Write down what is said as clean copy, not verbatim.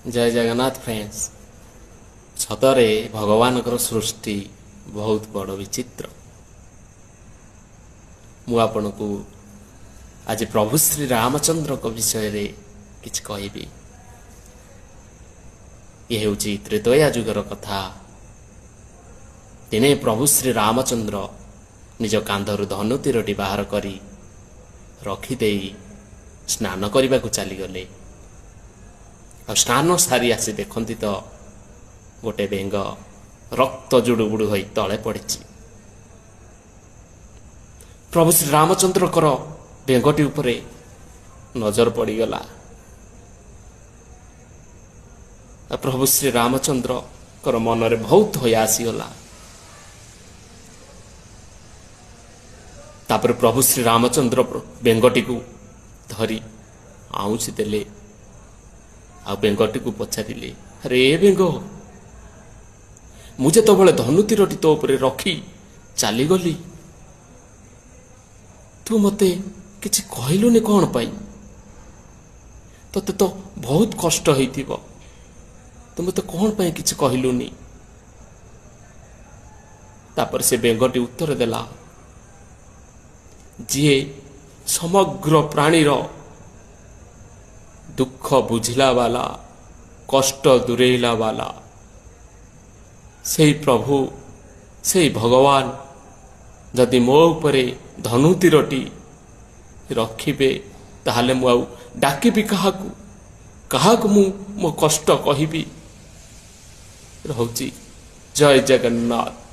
जय जगन्नाथ फ्रेंड्स। सतरे भगवान सृष्टि बहुत बड़ विचित्र। मु आपण को आज प्रभु श्री रामचंद्र को विषय रे किछ कहबी। ये हूँ त्रेतया जुगर कथा। दिने प्रभु श्री रामचंद्र निज कांधर धनुतीरटी बाहर करी रखिदे स्नान करने को चलीगले। स्नान सारी आसी देखती तो गोटे बेंग रक्त जुड़ुबुड़ु हो तले पड़ी। प्रभु श्री रामचंद्र बेंगटी उपरे नजर पड़गला। प्रभु श्री रामचंद्र मनरे बहुत हो आसीगला। तापर प्रभु श्री रामचंद्र बेंगटी को धरी आउछि देले। आ बेंगटी को पचारे, अरे बेंग, मुझे तो बड़े धनुतीरटी तो उपरे रखी चलीगली, तू मते किछि कहलुनी कौन पाई? तते तो बहुत कष्ट होइथिबो, तू मते कौन पाई किछि कहलुनी? तापर से बेंगटी उत्तर देला, जी समग्र प्राणीर दुख बुझिला वाला, कष्ट दूरेला वाला से प्रभु, से भगवान जदि मो उपरे धनुतीरटी रखिबे ताहले मु आउ डाकिबी काहाकू, काहाकू मो कष्ट कहिबी। रहउची। जय जगन्नाथ।